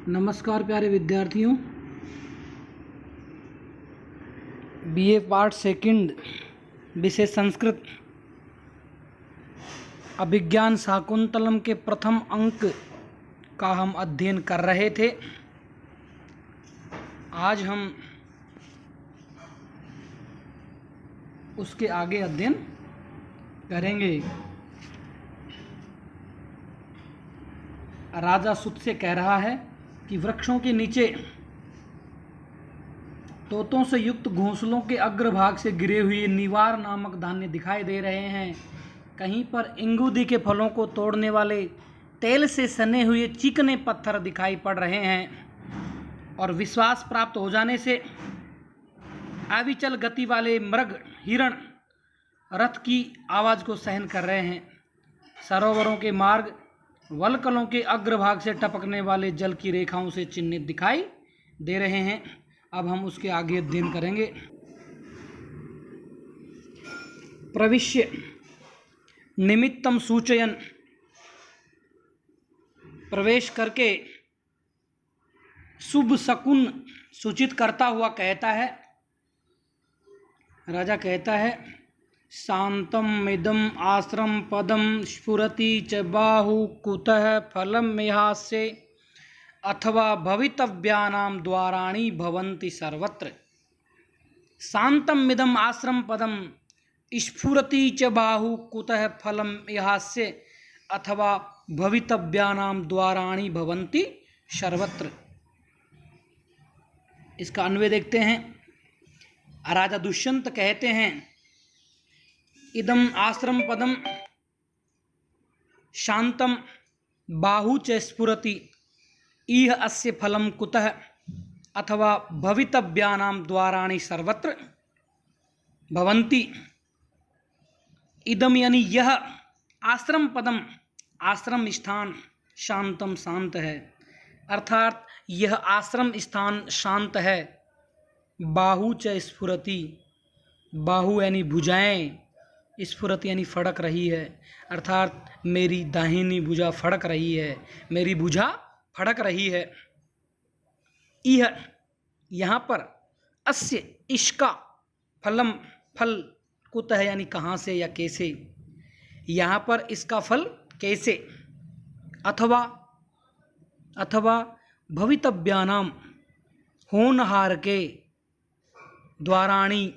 नमस्कार प्यारे विद्यार्थियों। बीए पार्ट सेकंड विषय संस्कृत अभिज्ञान शाकुंतलम के प्रथम अंक का हम अध्ययन कर रहे थे। आज हम उसके आगे अध्ययन करेंगे। राजा सुत से कह रहा है कि वृक्षों के नीचे तोतों से युक्त घोंसलों के अग्रभाग से गिरे हुए निवार नामक धान्य दिखाई दे रहे हैं। कहीं पर इंगूदी के फलों को तोड़ने वाले तेल से सने हुए चिकने पत्थर दिखाई पड़ रहे हैं और विश्वास प्राप्त हो जाने से अविचल गति वाले मृग हिरण रथ की आवाज़ को सहन कर रहे हैं। सरोवरों के मार्ग वलकलों के अग्रभाग से टपकने वाले जल की रेखाओं से चिन्हित दिखाई दे रहे हैं। अब हम उसके आगे अध्ययन करेंगे। प्रविश्य निमित्तम सूचयन, प्रवेश करके शुभ शकुन सूचित करता हुआ कहता है। राजा कहता है, शांतम इदम आश्रम पदम स्फुरति च बाहु कुतः फलम इहास्य अथवा भवितव्यानां द्वाराणि भवन्ति सर्वत्र। शांतम इदम आश्रम पदम स्फुरति च बाहु कुतः फलम इहास्य अथवा भवितव्यानां द्वाराणि भवन्ति सर्वत्र। इसका अन्वय देखते हैं। राजा दुष्यंत कहते हैं, इदम आश्रम पदम शांतम बाहु च स्फुरति इह अस्य फलम कुतः अथवा भवितव्यानां द्वाराणि सर्वत्र भवन्ति। इदम यानी यह आश्रम पदम, आश्रम स्थान शांतम शांत है, अर्थात यह आश्रम स्थान शांत है। बाहु च स्फुरति, बाहु यानी भुजाएं, स्फुरति यानी फड़क रही है, अर्थात मेरी दाहिनी भुजा फड़क रही है, मेरी भुजा फड़क रही है। यह यहाँ पर अस्य इसका फलम, फल कुतः यानी कहाँ से या कैसे, यहाँ पर इसका फल कैसे, अथवा भवितव्यानाम होनहार के द्वाराणी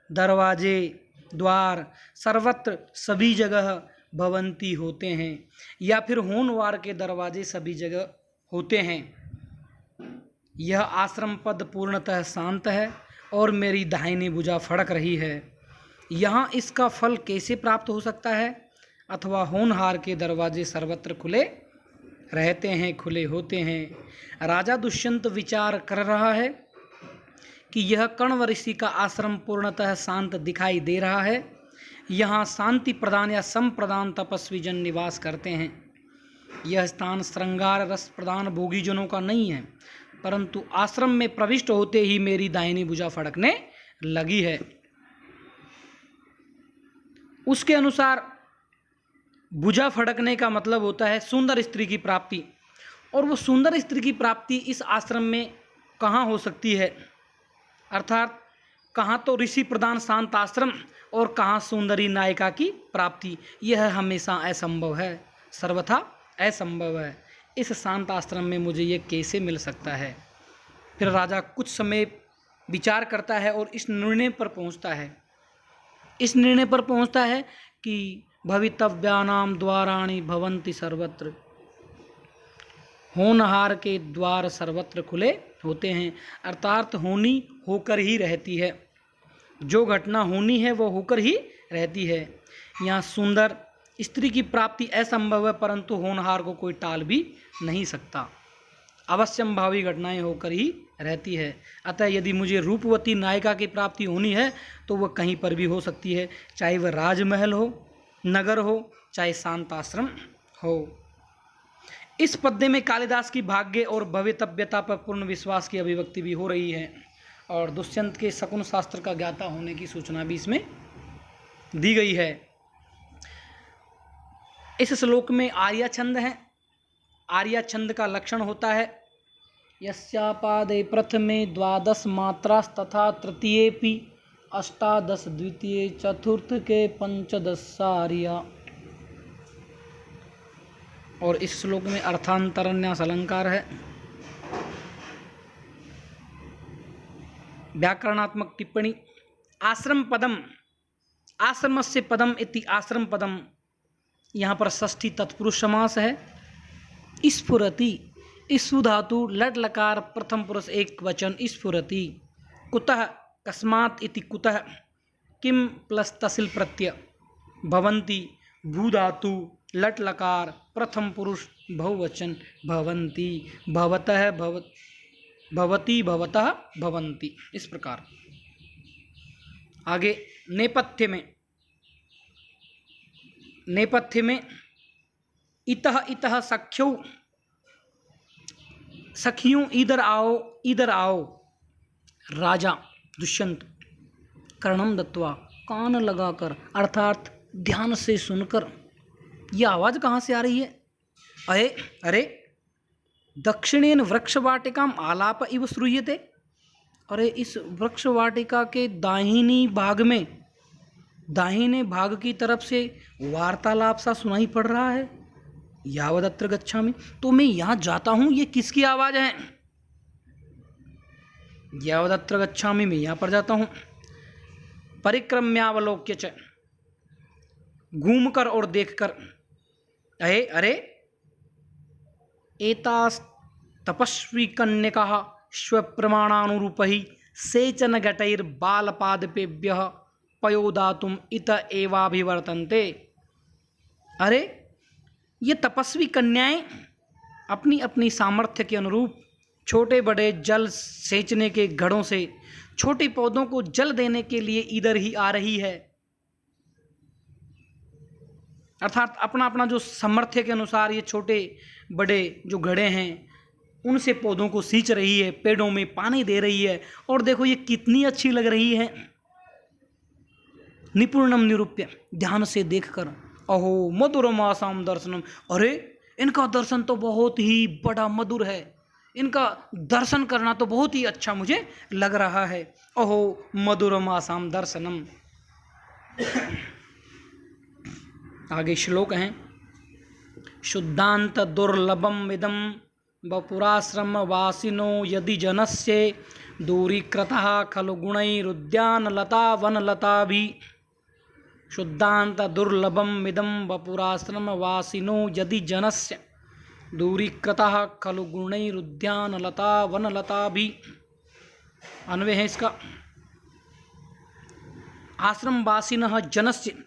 दरवाजे द्वार सर्वत्र सभी जगह भवंती होते हैं, या फिर होनवार के दरवाजे सभी जगह होते हैं। यह आश्रम पद पूर्णतः शांत है और मेरी दाहिनी भुजा फड़क रही है। यहाँ इसका फल कैसे प्राप्त हो सकता है? अथवा होनहार के दरवाजे सर्वत्र खुले रहते हैं, खुले होते हैं। राजा दुष्यंत विचार कर रहा है कि यह कण्व ऋषि का आश्रम पूर्णतः शांत दिखाई दे रहा है। यहाँ शांति प्रदान या सम प्रदान तपस्वी जन निवास करते हैं। यह स्थान श्रृंगार रस प्रदान भोगी जनों का नहीं है, परंतु आश्रम में प्रविष्ट होते ही मेरी दाहिनी भुजा फड़कने लगी है। उसके अनुसार भुजा फड़कने का मतलब होता है सुंदर स्त्री की प्राप्ति, और वो सुंदर स्त्री की प्राप्ति इस आश्रम में कहाँ हो सकती है? अर्थात कहाँ तो ऋषि प्रदान शांत आश्रम और कहाँ सुंदरी नायिका की प्राप्ति। यह हमेशा असंभव है, सर्वथा असंभव है। इस शांत आश्रम में मुझे ये कैसे मिल सकता है? फिर राजा कुछ समय विचार करता है और इस निर्णय पर पहुँचता है कि भवितव्यानां द्वाराणि भवन्ति सर्वत्र, होनहार के द्वार सर्वत्र खुले होते हैं, अर्थात होनी होकर ही रहती है। जो घटना होनी है वो होकर ही रहती है। यहाँ सुंदर स्त्री की प्राप्ति असंभव है, परंतु होनहार को कोई टाल भी नहीं सकता। अवश्यम भावी घटनाएं होकर ही रहती है। अतः यदि मुझे रूपवती नायिका की प्राप्ति होनी है तो वह कहीं पर भी हो सकती है, चाहे वह राजमहल हो, नगर हो, चाहे शांत आश्रम हो। इस पद्य में कालिदास की भाग्य और भवितव्यता पर पूर्ण विश्वास की अभिव्यक्ति भी हो रही है, और दुष्यंत के शकुन शास्त्र का ज्ञाता होने की सूचना भी इसमें दी गई है। इस श्लोक में आर्या छंद है। आर्या छंद का लक्षण होता है यस्यापादे प्रथमे 12 मात्रास्तथा तृतीयेपि 18, द्वितीय चतुर्थ के 15 आर्या। और इस श्लोक में अर्थांतरन्यास अलंकार है। व्याकरणात्मक टिप्पणी। आश्रम पदम, आश्रमस्य पदम इति आश्रम पदम, यहाँ पर षष्ठी तत्पुरुष समास है। स्फुरति, स्फु धातु लट लकार प्रथम पुरुष एक वचन स्फुरति। कुतः, कस्मात् इति कुतः, किम प्लस तसिल प्रत्यय। भवन्ति, भू धातु लट लकार प्रथम पुरुष बहुवचन भवन्ति। भवतः, भवति, भवतः, भवन्ति। इस प्रकार आगे नेपथ्य में, नेपथ्य में इतः इतः सख्यो, सखियों इधर आओ, इधर आओ। राजा दुष्यंत कर्णम दत्वा, कान लगाकर अर्थात ध्यान से सुनकर। यह आवाज़ कहाँ से आ रही है? अरे अरे, दक्षिणेन वृक्ष वाटिकाम आलाप इव श्रूयते। अरे इस वृक्ष वाटिका के दाहिनी भाग में, दाहिने भाग की तरफ से वार्तालाप सा सुनाई पड़ रहा है। यावदत्र गच्छामि, तो मैं यहाँ जाता हूँ, ये किसकी आवाज़ है? यावदत्र गच्छामि, मैं यहाँ पर जाता हूँ। परिक्रम्यावलोक्य च, घूमकर और देखकर। अरे अरे, एतास तपस्वी कन्यका स्वप्रमाणानुरूपैः सेचन घटैर् बालपादपेभ्यः पयोदातुम इत एवाभिवर्तन्ते। अरे ये तपस्वी कन्याएं अपनी अपनी सामर्थ्य के अनुरूप छोटे बड़े जल सेचने के घड़ों से छोटे पौधों को जल देने के लिए इधर ही आ रही है। अर्थात अपना अपना जो सामर्थ्य के अनुसार ये छोटे बड़े जो घड़े हैं उनसे पौधों को सींच रही है, पेड़ों में पानी दे रही है। और देखो ये कितनी अच्छी लग रही है। निपुणम निरूप्य, ध्यान से देखकर। अहो मधुरमासाम दर्शनम, अरे इनका दर्शन तो बहुत ही बड़ा मधुर है, इनका दर्शन करना तो बहुत ही अच्छा मुझे लग रहा है। अहो मधुरमासाम दर्शनम। आगे श्लोक हैं। शुद्धांत दुर्लभम इदम वपुराश्रम वासिनो यदि जनस्य दूरीकृतः खलु गुणैरुद्यानलता वनलताभि। शुद्धांत दुर्लभम इदम वपुराश्रम वासिनो यदि जनस्य दूरीकृतः खलु गुणैरुद्यानलता वनलताभि। अन्वय है इसका। आश्रम वासिनः जनस्य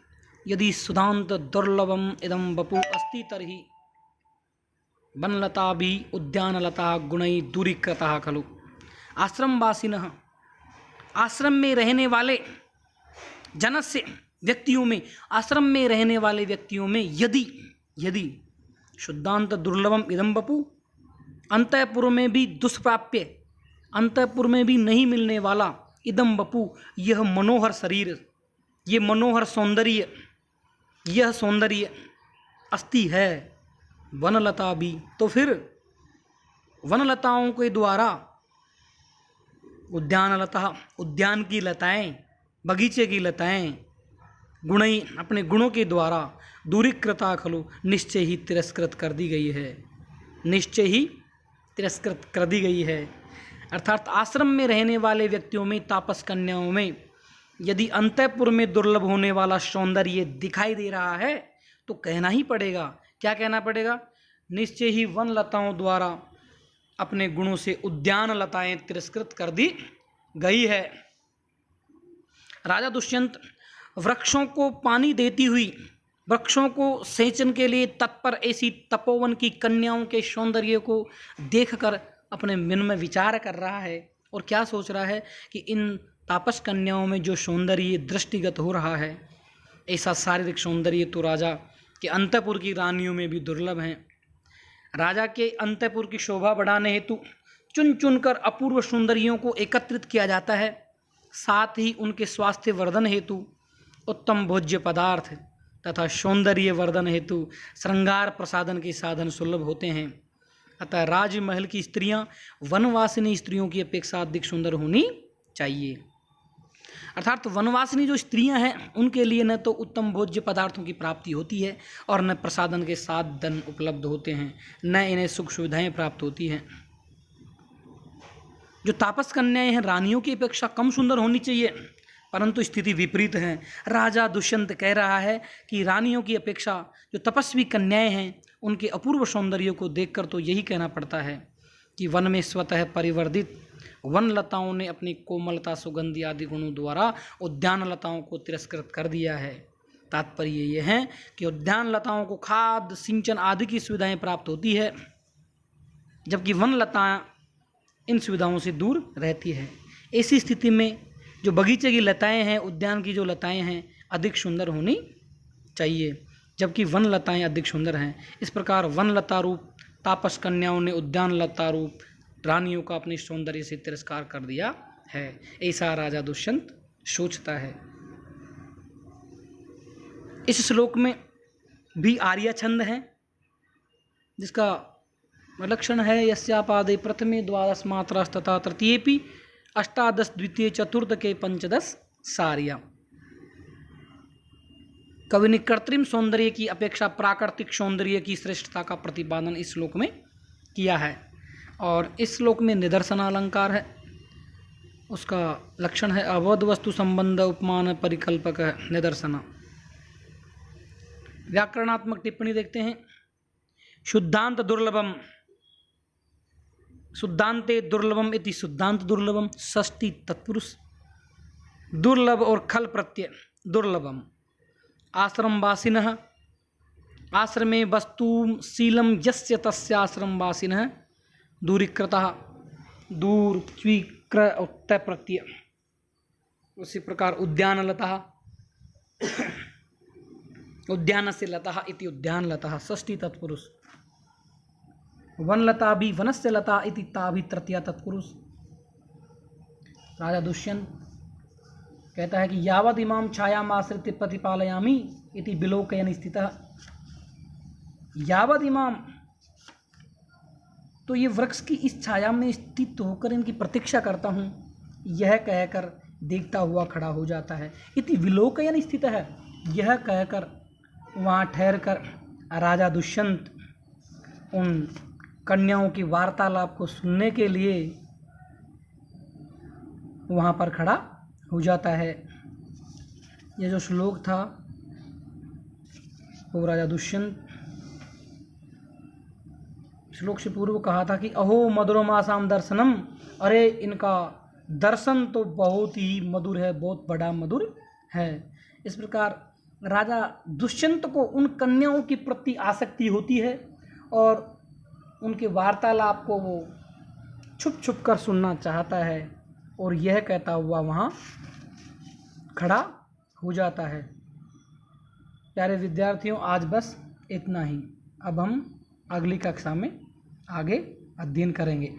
यदि सुधांत दुर्लभम इदम वपु अस्ति तर्हि वनलता भी उद्यानलता गुणै दूरीकृतः खलु। आश्रमवासिनः, आश्रम में रहने वाले, जनस्य व्यक्तियों में, आश्रम में रहने वाले व्यक्तियों में यदि, यदि शुद्धांत दुर्लभम इदम वपु, अंतःपुर में भी दुष्प्राप्य, अंतःपुर में भी नहीं मिलने वाला इदम वपु, यह मनोहर शरीर, ये मनोहर सौंदर्य, यह सौंदर्य अस्ति है वनलता भी, तो फिर वनलताओं के द्वारा उद्यानलता, उद्यान की लताएं, बगीचे की लताएं, गुणई अपने गुणों के द्वारा दूरीकृता खलु, निश्चय ही तिरस्कृत कर दी गई है, निश्चय ही तिरस्कृत कर दी गई है। अर्थात आश्रम में रहने वाले व्यक्तियों में, तापस कन्याओं में यदि अंतःपुर में दुर्लभ होने वाला सौंदर्य दिखाई दे रहा है तो कहना ही पड़ेगा। क्या कहना पड़ेगा? निश्चय ही वन लताओं द्वारा अपने गुणों से उद्यान लताएं तिरस्कृत कर दी गई है। राजा दुष्यंत वृक्षों को पानी देती हुई, वृक्षों को सेचन के लिए तत्पर ऐसी तपोवन की कन्याओं के सौंदर्य को देखकर अपने मन में विचार कर रहा है और क्या सोच रहा है कि इन तापस कन्याओं में जो सौंदर्य दृष्टिगत हो रहा है, ऐसा शारीरिक सौंदर्य तो राजा के अंतःपुर की रानियों में भी दुर्लभ हैं। राजा के अंतःपुर की शोभा बढ़ाने हेतु चुन चुनकर अपूर्व सौंदर्यों को एकत्रित किया जाता है। साथ ही उनके स्वास्थ्य वर्धन हेतु उत्तम भोज्य पदार्थ तथा सौंदर्य वर्धन हेतु श्रृंगार प्रसाधन के साधन सुलभ होते हैं। अतः राजमहल की स्त्रियां वनवासिनी स्त्रियों की अपेक्षा अधिक सुंदर होनी चाहिए। अर्थात वनवासिनी जो स्त्रियां हैं उनके लिए न तो उत्तम भोज्य पदार्थों की प्राप्ति होती है और न प्रसादन के साधन उपलब्ध होते हैं, न इन्हें सुख सुविधाएं प्राप्त होती हैं। जो तापस कन्याएं हैं रानियों की अपेक्षा कम सुंदर होनी चाहिए, परंतु स्थिति विपरीत है। राजा दुष्यंत कह रहा है कि रानियों की अपेक्षा जो तपस्वी कन्याएं हैं उनके अपूर्व सौंदर्य को देखकर तो यही कहना पड़ता है कि वन में स्वतः परिवर्धित वन लताओं ने अपनी कोमलता, सुगंधि आदि गुणों द्वारा उद्यान लताओं को तिरस्कृत कर दिया है। तात्पर्य यह है कि उद्यान लताओं को खाद, सिंचन आदि की सुविधाएं प्राप्त होती है, जबकि वन लताएं इन सुविधाओं से दूर रहती है। ऐसी स्थिति में जो बगीचे की लताएं हैं, उद्यान की जो लताएं हैं, अधिक सुंदर होनी चाहिए, जबकि वन लताएं अधिक सुंदर हैं। इस प्रकार वन लता रूप तापस कन्याओं ने उद्यान लता रूप रानियों का अपने सौंदर्य से तिरस्कार कर दिया है, ऐसा राजा दुष्यंत सोचता है। इस श्लोक में भी आर्या छंद है, जिसका लक्षण है यस्यापादे प्रथमे द्वादश मात्रास्तथा तृतीयेपि अष्टादश द्वितीय चतुर्थ के पंचदश सारिया। कवि ने कृत्रिम सौंदर्य की अपेक्षा प्राकृतिक सौंदर्य की श्रेष्ठता का प्रतिपादन इस श्लोक में किया है, और इस श्लोक में निदर्शन अलंकार है, उसका लक्षण है अवध वस्तु संबंध उपमान परिकल्पक निदर्शन। व्याकरणात्मक टिप्पणी देखते हैं। शुद्धांत दुर्लभम, शुद्धांते दुर्लभम इति शुद्धांत दुर्लभम, षष्ठी तत्पुरुष। दुर्लभ और खल प्रत्यय दुर्लभम। आश्रमवासिनः, आश्रमे वस्तुशीलं यस्य तस्य आश्रमवासिनः दूरीकृतः, दूर स्वीकृ उत्तर प्रत्यय। उसी प्रकार उद्यानलता, उद्यानस्य लता इति उद्यानलता, षष्ठी तत्पुरुष। वनलता भी वनस्य लता इति ता भी तृतीया तत्पुरुष। राजा दुष्यंत कहता है कि यावद इमाम छायाम आश्रित्य प्रतिपालयामि इति विलोकयन स्थितः। यावद इमाम, तो ये वृक्ष की इस छाया में स्थित होकर इनकी प्रतीक्षा करता हूँ, यह कहकर देखता हुआ खड़ा हो जाता है। इति विलोकयन स्थित है, यह कहकर वहाँ ठहर कर राजा दुष्यंत उन कन्याओं की वार्तालाप को सुनने के लिए वहाँ पर खड़ा हो जाता है। ये जो श्लोक था वो राजा दुष्यंत श्लोक से पूर्व कहा था कि अहो मधुरमासाम दर्शनम, अरे इनका दर्शन तो बहुत ही मधुर है, बहुत बड़ा मधुर है। इस प्रकार राजा दुष्यंत को उन कन्याओं की प्रति आसक्ति होती है और उनके वार्तालाप को वो छुप छुप कर सुनना चाहता है, और यह कहता हुआ वहाँ खड़ा हो जाता है। प्यारे विद्यार्थियों, आज बस इतना ही। अब हम अगली कक्षा में आगे अध्ययन करेंगे।